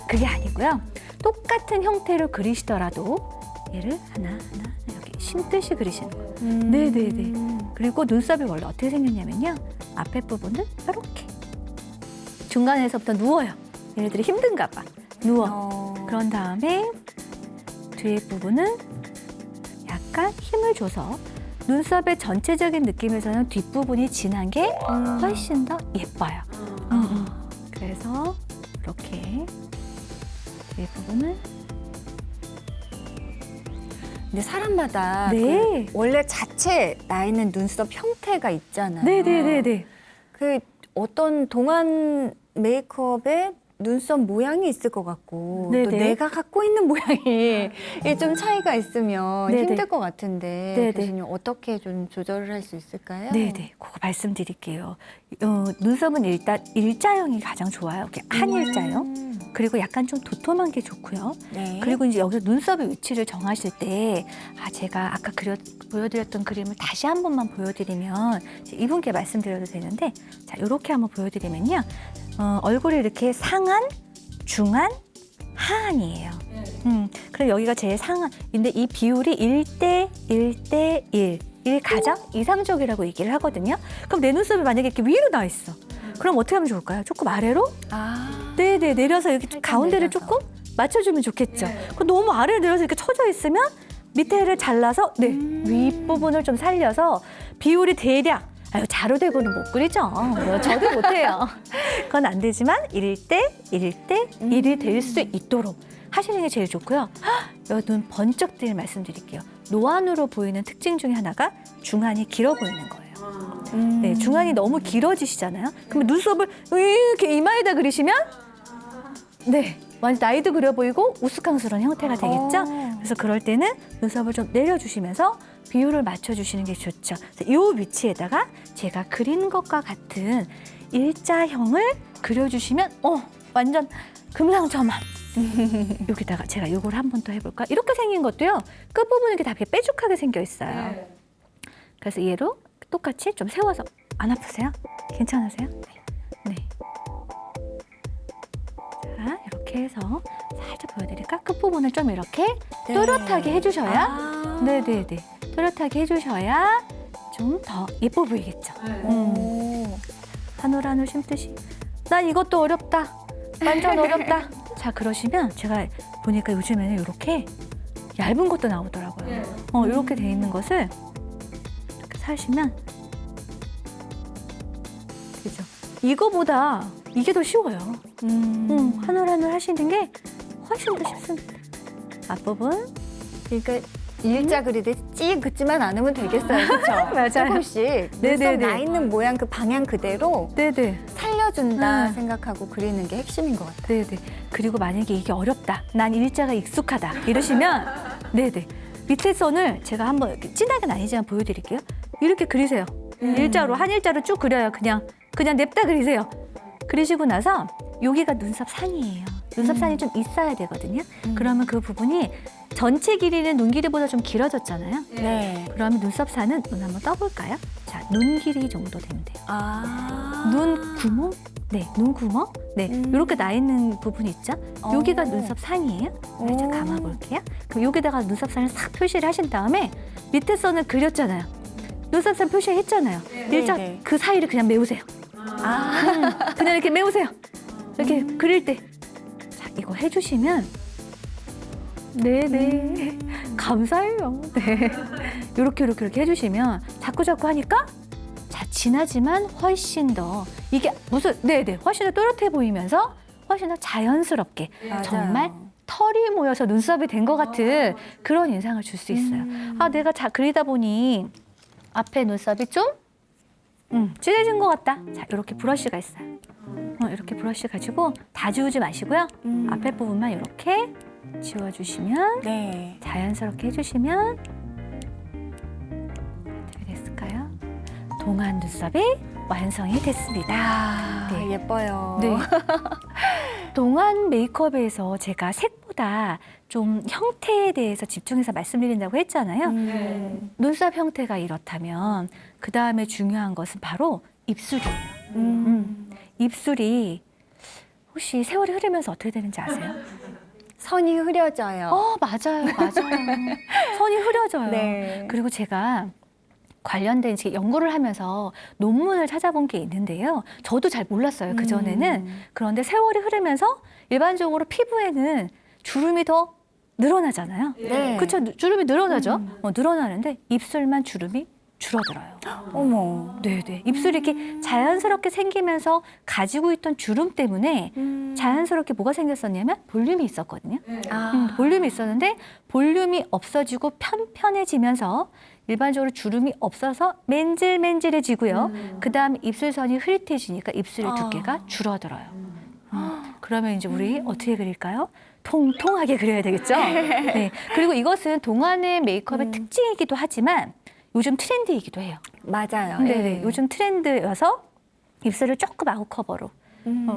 그게 아니고요. 똑같은 형태로 그리시더라도 얘를 하나하나 이렇게 심듯이 그리시는 거예요. 네네네. 그리고 눈썹이 원래 어떻게 생겼냐면요. 앞에 부분은 이렇게 중간에서부터 누워요. 얘네들이 힘든가 봐. 누워. 그런 다음에 뒤에 부분은 약간 힘을 줘서 눈썹의 전체적인 느낌에서는 뒷부분이 진한 게 훨씬 더 예뻐요. 그래서 이렇게 뒤에 부분은 근데 사람마다 네. 그 원래 자체 나 있는 눈썹 형태가 있잖아요. 네네네네. 그 어떤 동안 메이크업에 눈썹 모양이 있을 것 같고 네네. 또 내가 갖고 있는 모양이 이게 좀 차이가 있으면 네네. 힘들 것 같은데 네네. 교수님 어떻게 좀 조절을 할 수 있을까요? 네네, 그거 말씀드릴게요. 눈썹은 일단 일자형이 가장 좋아요. 이렇게 한 일자형. 그리고 약간 좀 도톰한 게 좋고요. 네. 그리고 이제 여기서 눈썹의 위치를 정하실 때, 제가 아까 보여드렸던 그림을 다시 한 번만 보여드리면, 이제 이분께 말씀드려도 되는데, 자, 이렇게 한번 보여드리면요. 얼굴이 이렇게 상한, 중한, 하한이에요. 그럼 여기가 제일 상한인데 이 비율이 1대 1대 1. 이게 가장 이상적이라고 얘기를 하거든요. 그럼 내 눈썹이 만약에 이렇게 위로 나와 있어. 그럼 어떻게 하면 좋을까요? 조금 아래로? 네네, 내려서 이렇게 좀 가운데를 내려서. 조금 맞춰주면 좋겠죠. 그럼 너무 아래로 내려서 이렇게 쳐져 있으면 밑에를 잘라서 윗부분을 좀 살려서 비율이 대략 자로 대고는 못 그리죠. 저도 못해요. 그건 안 되지만 1대 1대 1이 될 수 있도록 하시는 게 제일 좋고요. 눈 번쩍 뜰 말씀드릴게요. 노안으로 보이는 특징 중에 하나가 중안이 길어 보이는 거예요. 네, 중안이 너무 길어지시잖아요. 그러면 눈썹을 이렇게 이마에다 그리시면 네, 완전 나이도 그려 보이고 우스꽝스러운 형태가 되겠죠. 그래서 그럴 때는 눈썹을 좀 내려주시면서 비율을 맞춰주시는 게 좋죠. 이 위치에다가 제가 그린 것과 같은 일자형을 그려주시면 완전 금상첨화. 여기다가 제가 이걸 한 번 더 해볼까? 이렇게 생긴 것도요. 끝부분이 이렇게 다 뾰족하게 생겨 있어요. 그래서 얘로 똑같이 좀 세워서 안 아프세요? 괜찮으세요? 네. 자, 이렇게 해서 살짝 보여드릴까? 끝부분을 좀 이렇게 또렷하게 해주셔야 네네네. 또렷하게 해주셔야 좀 더 예뻐 보이겠죠. 한 올 한 올 심듯이. 난 이것도 어렵다. 완전 어렵다. 자, 그러시면 제가 보니까 요즘에는 이렇게 얇은 것도 나오더라고요. 이렇게 돼 있는 것을 이렇게 사시면 그죠? 이거보다 이게 더 쉬워요. 한 올 한 올 하시는 게 훨씬 더 쉽습니다. 앞부분 그러니까 일자 그리듯 찌 긋지만 않으면 되겠어요. 그렇죠? 맞아요. 조금씩 눈썹 네네네. 나 있는 모양 그 방향 그대로 네네. 살려준다 생각하고 그리는 게 핵심인 것 같아요. 네네. 그리고 만약에 이게 어렵다. 난 일자가 익숙하다. 이러시면 네네. 밑에 선을 제가 한번 이렇게 진하게는 아니지만 보여드릴게요. 이렇게 그리세요. 일자로 한 일자로 쭉 그려요. 그냥 냅다 그리세요. 그리시고 나서 여기가 눈썹 산이에요. 눈썹 산이 좀 있어야 되거든요. 그러면 그 부분이 전체 길이는 눈 길이보다 좀 길어졌잖아요. 네. 그러면 눈썹 산은 눈 한번 떠볼까요? 자, 눈 길이 정도 되면 돼요. 눈 구멍? 네, 눈 구멍? 네, 이렇게 나 있는 부분 있죠? 여기가 눈썹 산이에요. 살짝 감아볼게요. 그럼 여기다가 눈썹 산을 싹 표시를 하신 다음에 밑에 선을 그렸잖아요. 눈썹 산 표시했잖아요. 일자 네네. 그 사이를 그냥 메우세요. 그냥 이렇게 메우세요. 이렇게 그릴 때. 자, 이거 해주시면 네네. 감사해요. 네. 이렇게 해주시면 자꾸 하니까 자, 진하지만 훨씬 더 이게 훨씬 더 또렷해 보이면서 훨씬 더 자연스럽게 맞아요. 정말 털이 모여서 눈썹이 된 것 같은 그런 인상을 줄 수 있어요. 내가 그리다 보니 앞에 눈썹이 좀 진해진 것 같다. 자, 이렇게 브러쉬가 있어요. 이렇게 브러쉬 가지고 다 지우지 마시고요. 앞에 부분만 이렇게 지워주시면 네. 자연스럽게 해주시면 어떻게 됐을까요? 동안 눈썹이 완성이 됐습니다. 아, 네. 예뻐요. 네. 동안 메이크업에서 제가 색보다 좀 형태에 대해서 집중해서 말씀드린다고 했잖아요. 눈썹 형태가 이렇다면 그 다음에 중요한 것은 바로 입술이에요. 입술이 혹시 세월이 흐르면서 어떻게 되는지 아세요? 선이 흐려져요. 맞아요, 맞아요. 선이 흐려져요. 네. 그리고 제가 관련된 이제 연구를 하면서 논문을 찾아본 게 있는데요. 저도 잘 몰랐어요, 그전에는. 그런데 세월이 흐르면서 일반적으로 피부에는 주름이 더 늘어나잖아요. 네. 그렇죠? 주름이 늘어나죠? 늘어나는데 입술만 주름이 줄어들어요. 어머. 네네. 입술이 이렇게 자연스럽게 생기면서 가지고 있던 주름 때문에 자연스럽게 뭐가 생겼었냐면 볼륨이 있었거든요. 아. 볼륨이 있었는데 볼륨이 없어지고 편편해지면서 일반적으로 주름이 없어서 맨질맨질해지고요. 그다음 입술선이 흐릿해지니까 입술의 두께가 줄어들어요. 그러면 이제 우리 어떻게 그릴까요? 통통하게 그려야 되겠죠? 네. 그리고 이것은 동안의 메이크업의 특징이기도 하지만 요즘 트렌드이기도 해요. 맞아요. 네, 예. 요즘 트렌드여서 입술을 조금 아웃 커버로.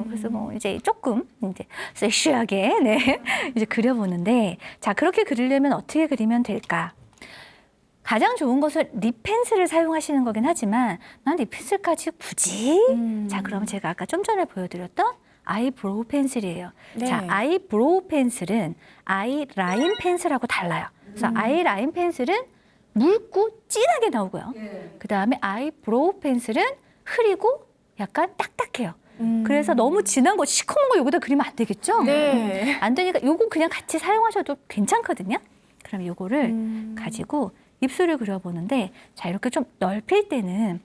그래서 뭐 이제 조금 이제 섹시하게 네 이제 그려보는데 자 그렇게 그리려면 어떻게 그리면 될까? 가장 좋은 것은 립 펜슬을 사용하시는 거긴 하지만 난 립 펜슬까지 굳이? 자 그러면 제가 아까 좀 전에 보여드렸던 아이브로우 펜슬이에요. 네. 자 아이브로우 펜슬은 아이라인 펜슬하고 달라요. 그래서 아이라인 펜슬은 묽고 진하게 나오고요. 그 다음에 아이브로우 펜슬은 흐리고 약간 딱딱해요. 그래서 너무 진한 거, 시커먼 거 여기다 그리면 안 되겠죠? 네. 안 되니까 요거 그냥 같이 사용하셔도 괜찮거든요. 그럼 요거를 가지고 입술을 그려보는데 자 이렇게 좀 넓힐 때는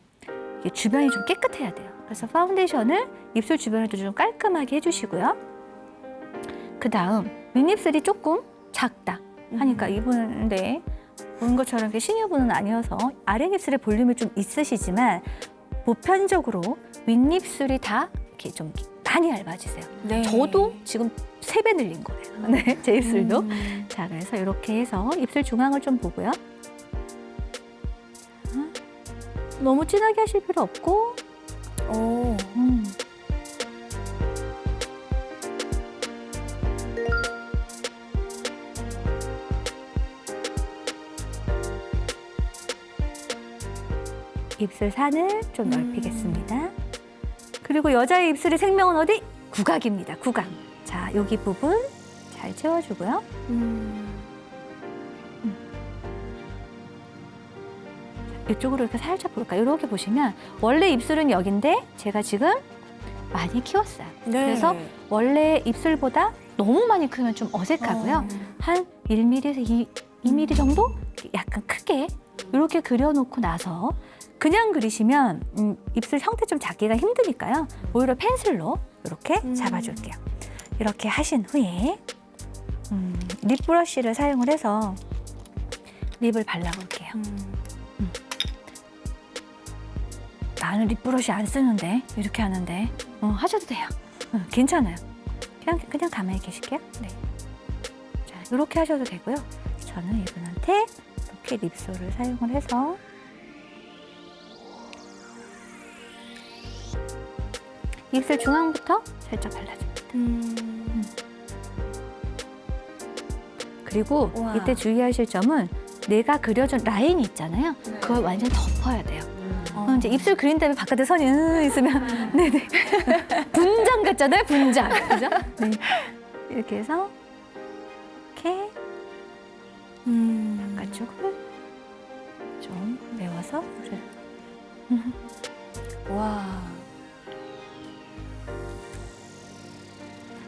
이게 주변이 좀 깨끗해야 돼요. 그래서 파운데이션을 입술 주변에도 좀 깔끔하게 해주시고요. 그 다음 윗입술이 조금 작다 하니까 이분인데 보는 것처럼 이렇게 시니어분은 아니어서 아랫입술에 볼륨이 좀 있으시지만 보편적으로 윗입술이 다 이렇게 좀 많이 얇아지세요. 네. 저도 지금 3배 늘린 거예요. 네, 제 입술도. 자, 그래서 이렇게 해서 입술 중앙을 좀 보고요. 자, 너무 진하게 하실 필요 없고. 오. 입술 산을 좀 넓히겠습니다. 그리고 여자의 입술의 생명은 어디? 구각입니다. 구각. 자, 여기 부분 잘 채워주고요. 이쪽으로 이렇게 살짝 볼까요? 이렇게 보시면 원래 입술은 여긴데 제가 지금 많이 키웠어요. 네. 그래서 원래 입술보다 너무 많이 크면 좀 어색하고요. 한 1mm에서 2mm 정도 약간 크게 이렇게 그려놓고 나서 그냥 그리시면 입술 형태 좀 잡기가 힘드니까요. 오히려 펜슬로 이렇게 잡아줄게요. 이렇게 하신 후에 립 브러쉬를 사용을 해서 립을 발라볼게요. 나는 립 브러쉬 안 쓰는데 이렇게 하는데 하셔도 돼요. 괜찮아요. 그냥 가만히 계실게요. 네. 자 이렇게 하셔도 되고요. 저는 이분한테 이렇게 립솔을 사용을 해서 입술 중앙부터 살짝 발라줍니다. 그리고 우와. 이때 주의하실 점은 내가 그려준 라인이 있잖아요. 그걸 완전 덮어야 돼요. 이제 입술 그린 다음에 바깥에 선이 있으면 네네 분장 같잖아요. 분장 그죠? 네. 이렇게 해서 이렇게 바깥쪽을 좀 메워서 와.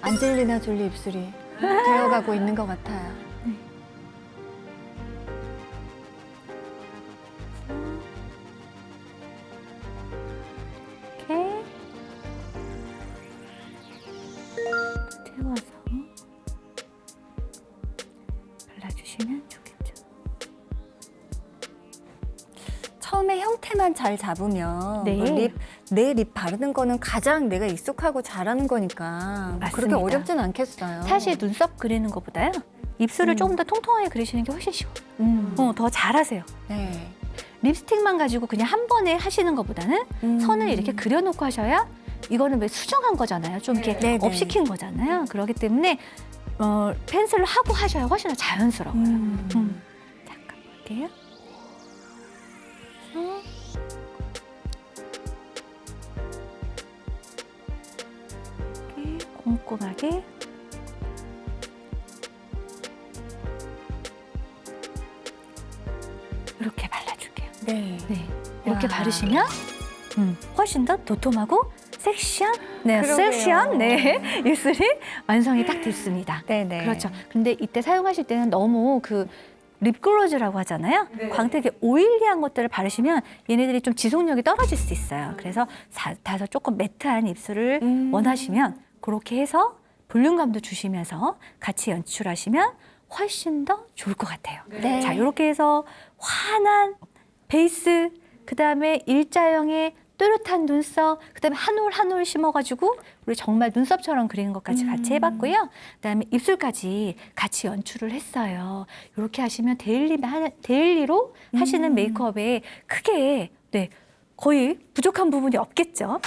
안젤리나 졸리 입술이 되어가고 있는 것 같아요. 이렇게 태워서 발라주시면 좋겠죠. 처음에 형태만 톤만 잘 잡으면 네. 내 립 바르는 거는 가장 내가 익숙하고 잘하는 거니까 그렇게 맞습니다. 어렵진 않겠어요. 사실 눈썹 그리는 것보다요. 입술을 조금 더 통통하게 그리시는 게 훨씬 쉬워요. 더 잘하세요. 네. 립스틱만 가지고 그냥 한 번에 하시는 것보다는 선을 이렇게 그려놓고 하셔야 이거는 왜 수정한 거잖아요. 좀 이렇게 네네. 업시킨 거잖아요. 그렇기 때문에 펜슬로 하고 하셔야 훨씬 더 자연스러워요. 잠깐 볼게요. 이렇게 꼼꼼하게 이렇게 발라줄게요. 네. 네, 이렇게 와. 바르시면 훨씬 더 도톰하고 섹시한, 그러게요. 섹시한 입술이 완성이 딱 됐습니다. 네네. 그렇죠. 근데 이때 사용하실 때는 너무 그 립글로즈라고 하잖아요. 광택이 오일리한 것들을 바르시면 얘네들이 좀 지속력이 떨어질 수 있어요. 그래서 다소 조금 매트한 입술을 원하시면 그렇게 해서 볼륨감도 주시면서 같이 연출하시면 훨씬 더 좋을 것 같아요. 네. 자, 이렇게 해서 환한 베이스, 그다음에 일자형의 또렷한 눈썹, 그다음에 한 올 한 올 심어가지고 우리 정말 눈썹처럼 그리는 것까지 같이 해봤고요. 그다음에 입술까지 같이 연출을 했어요. 이렇게 하시면 데일리로 하시는 메이크업에 크게 거의 부족한 부분이 없겠죠.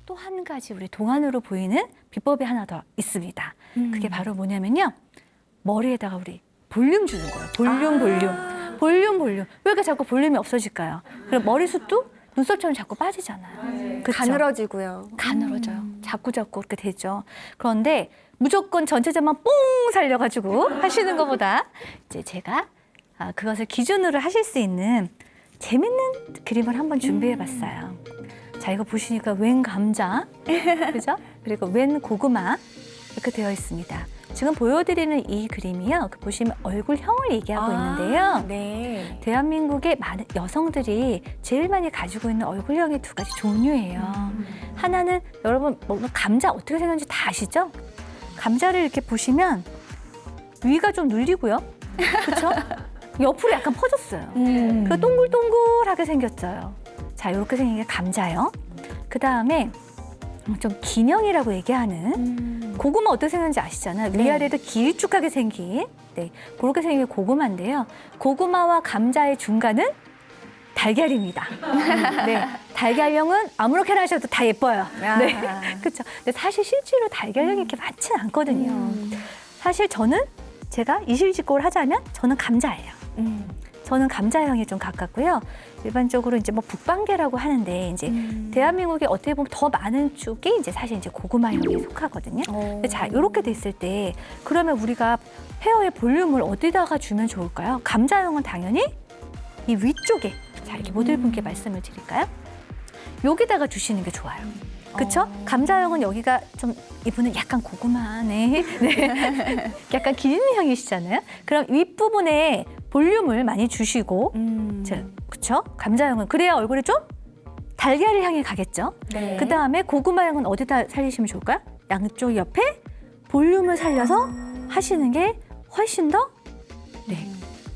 또 한 가지 우리 동안으로 보이는 비법이 하나 더 있습니다. 그게 바로 뭐냐면요. 머리에다가 우리 볼륨 주는 거예요. 볼륨. 왜 이렇게 자꾸 볼륨이 없어질까요? 그리고 머리숱도 눈썹처럼 자꾸 빠지잖아요. 그쵸? 가늘어지고요. 가늘어져요. 자꾸 그렇게 되죠. 그런데 무조건 전체적만 뽕 살려가지고 하시는 것보다 이제 제가 그것을 기준으로 하실 수 있는 재밌는 그림을 한번 준비해봤어요. 자, 이거 보시니까 웬 감자, 그죠? 그리고 웬 고구마 이렇게 되어 있습니다. 지금 보여드리는 이 그림이요. 보시면 얼굴형을 얘기하고 있는데요. 네. 대한민국의 많은 여성들이 제일 많이 가지고 있는 얼굴형의 두 가지 종류예요. 하나는 여러분 감자 어떻게 생겼는지 다 아시죠? 감자를 이렇게 보시면 위가 좀 눌리고요. 그렇죠? 옆으로 약간 퍼졌어요. 그리고 동글동글하게 생겼어요. 자, 이렇게 생긴 게 감자요. 그 다음에 좀 기형이라고 얘기하는 고구마 어떻게 생겼는지 아시잖아요. 위아래도 길쭉하게 생긴 그렇게 생긴 게 고구마인데요. 고구마와 감자의 중간은 달걀입니다. 달걀형은 아무렇게나 하셔도 다 예뻐요. 그렇죠. 근데 사실 실제로 달걀형이 이렇게 많지는 않거든요. 사실 제가 이실직고를 하자면 저는 감자예요. 저는 감자형이 좀 가깝고요. 일반적으로 이제 북방계라고 하는데 이제 대한민국에 어떻게 보면 더 많은 쪽이 이제 사실 이제 고구마형에 속하거든요. 근데 자, 이렇게 됐을 때 그러면 우리가 헤어의 볼륨을 어디다가 주면 좋을까요? 감자형은 당연히 이 위쪽에 자, 이렇게 모델분께 말씀을 드릴까요? 여기다가 주시는 게 좋아요. 그렇죠? 감자형은 여기가 좀 이분은 약간 고구마네. 약간 긴 형이시잖아요. 그럼 윗부분에 볼륨을 많이 주시고, 그렇죠? 감자형은 그래야 얼굴이 좀 달걀을 향해 가겠죠. 네. 그 다음에 고구마형은 어디다 살리시면 좋을까요? 양쪽 옆에 볼륨을 살려서 하시는 게 훨씬 더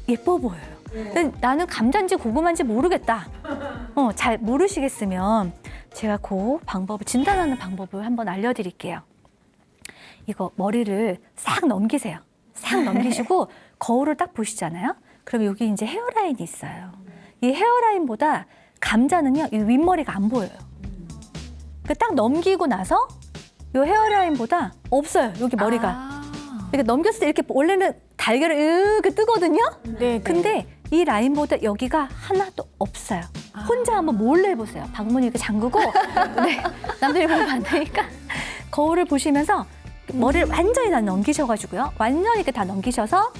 예뻐 보여요. 근데 나는 감자인지 고구마인지 모르겠다. 잘 모르시겠으면 제가 그 방법을 진단하는 방법을 한번 알려드릴게요. 이거 머리를 싹 넘기세요. 싹 넘기시고 거울을 딱 보시잖아요. 그럼 여기 이제 헤어라인이 있어요. 이 헤어라인보다 감자는요, 이 윗머리가 안 보여요. 딱 넘기고 나서 이 헤어라인보다 없어요. 여기 머리가. 이렇게 넘겼을 때 이렇게 원래는 달걀을 이렇게 뜨거든요. 네. 근데 이 라인보다 여기가 하나도 없어요. 혼자 한번 몰래 해보세요. 방문 이렇게 잠그고 남들이 보면 안 되니까 거울을 보시면서 머리를 완전히 다 넘기셔가지고요. 완전히 이렇게 다 넘기셔서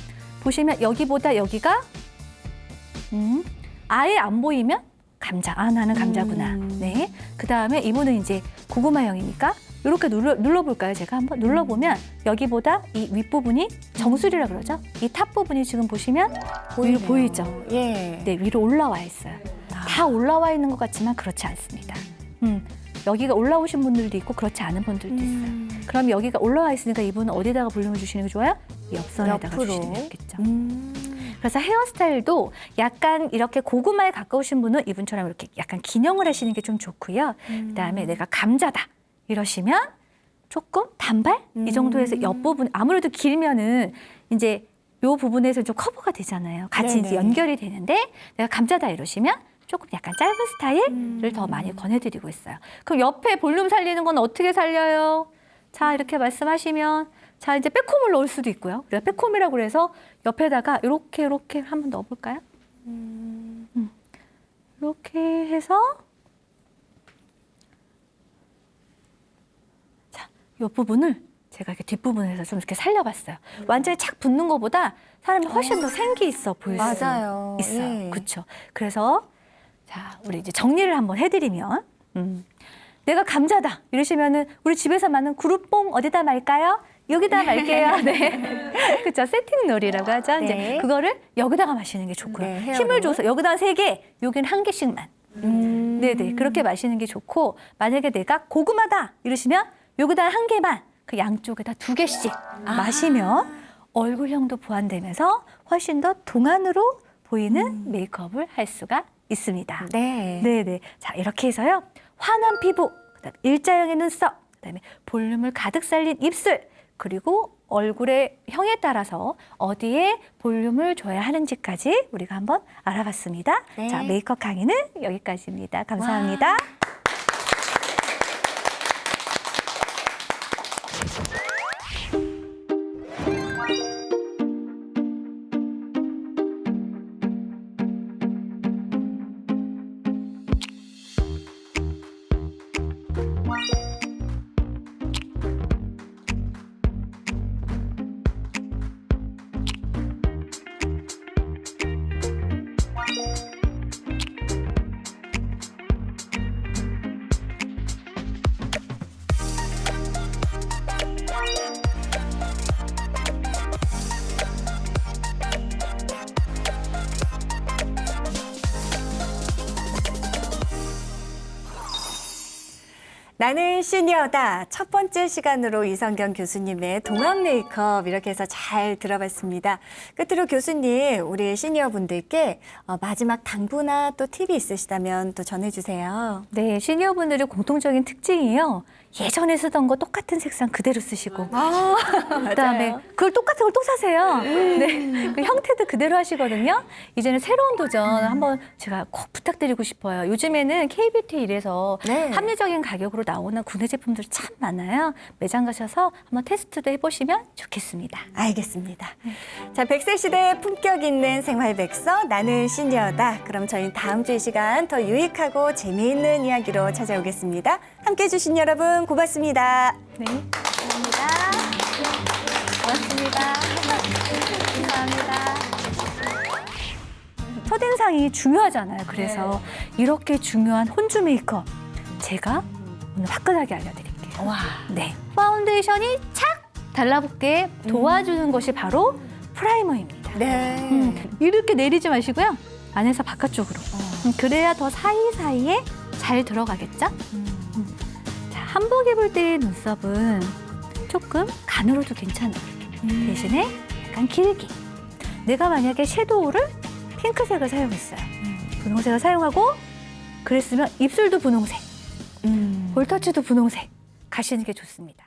보시면 여기보다 여기가 아예 안 보이면 감자. 나는 감자구나. 그 다음에 이분은 이제 고구마형이니까 이렇게 눌러볼까요? 제가 한번 눌러보면 여기보다 이 윗부분이 정수리라 그러죠? 이 탑 부분이 지금 보시면 위로 보이죠? 예. 위로 올라와 있어요. 다 올라와 있는 것 같지만 그렇지 않습니다. 여기가 올라오신 분들도 있고 그렇지 않은 분들도 있어요. 그럼 여기가 올라와 있으니까 이분은 어디다가 볼륨을 주시는 게 좋아요? 옆선에다가 옆으로. 주시는 게 좋겠죠. 그래서 헤어스타일도 약간 이렇게 고구마에 가까우신 분은 이분처럼 이렇게 약간 기념을 하시는 게 좀 좋고요. 그다음에 내가 감자다 이러시면 조금 단발 이 정도에서 옆부분 아무래도 길면은 이제 요 부분에서 좀 커버가 되잖아요. 같이 이제 네네. 연결이 되는데 내가 감자다 이러시면 조금 약간 짧은 스타일을 더 많이 권해드리고 있어요. 그럼 옆에 볼륨 살리는 건 어떻게 살려요? 자, 이렇게 말씀하시면 자, 이제 백홈을 넣을 수도 있고요. 우리가 백홈이라고 그래서 옆에다가 이렇게 한번 넣어볼까요? 이렇게 해서 자, 이 부분을 제가 이렇게 뒷부분에서 좀 이렇게 살려봤어요. 완전히 착 붙는 것보다 사람이 훨씬 더 생기 있어 보일 수 맞아요. 있어요. 예. 그렇죠. 그래서 자, 우리 이제 정리를 한번 해드리면 내가 감자다 이러시면은 우리 집에서 많은 그룹봉 어디다 말까요? 여기다 말게요. 네, 그렇죠. 세팅 놀이라고 하죠. 네. 이제 그거를 여기다가 마시는 게 좋고요. 네, 헤어로. 힘을 줘서 여기다 3개, 여기는 1개씩만. 네네, 그렇게 마시는 게 좋고 만약에 내가 고구마다 이러시면 여기다 1개만 그 양쪽에다 2개씩 마시면 얼굴형도 보완되면서 훨씬 더 동안으로 보이는 메이크업을 할 수가 있습니다. 네. 네네. 자, 이렇게 해서요. 환한 피부, 그다음에 일자형의 눈썹, 그다음에 볼륨을 가득 살린 입술, 그리고 얼굴의 형에 따라서 어디에 볼륨을 줘야 하는지까지 우리가 한번 알아봤습니다. 네. 자, 메이크업 강의는 여기까지입니다. 감사합니다. 와. 나는 시니어다. 첫 번째 시간으로 이성경 교수님의 동안 메이크업 이렇게 해서 잘 들어봤습니다. 끝으로 교수님, 우리 시니어분들께 마지막 당부나 또 팁이 있으시다면 또 전해주세요. 네, 시니어분들의 공통적인 특징이요. 예전에 쓰던 거 똑같은 색상 그대로 쓰시고 그다음에 그걸 똑같은 걸 또 사세요. 네, 그 형태도 그대로 하시거든요. 이제는 새로운 도전 한번 제가 꼭 부탁드리고 싶어요. 요즘에는 K뷰티 일에서 네. 합리적인 가격으로 나오는 국내 제품들이 참 많아요. 매장 가셔서 한번 테스트도 해보시면 좋겠습니다. 알겠습니다. 자, 100세 시대의 품격 있는 생활 백서 나는 시니어다. 그럼 저희는 다음 주 이 시간 더 유익하고 재미있는 이야기로 찾아오겠습니다. 함께해 주신 여러분 고맙습니다. 네, 감사합니다. 고맙습니다. 감사합니다. 첫인상이 중요하잖아요. 그래서 이렇게 중요한 혼주 메이크업 제가 오늘 화끈하게 알려드릴게요. 와. 네, 파운데이션이 착 달라붙게 도와주는 것이 바로 프라이머입니다. 네. 이렇게 내리지 마시고요. 안에서 바깥쪽으로. 그래야 더 사이사이에 잘 들어가겠죠? 자, 한복 입을 때의 눈썹은 조금 가늘어도 괜찮아요. 대신에 약간 길게. 내가 만약에 섀도우를 핑크색을 사용했어요. 분홍색을 사용하고 그랬으면 입술도 분홍색, 볼터치도 분홍색 가시는 게 좋습니다.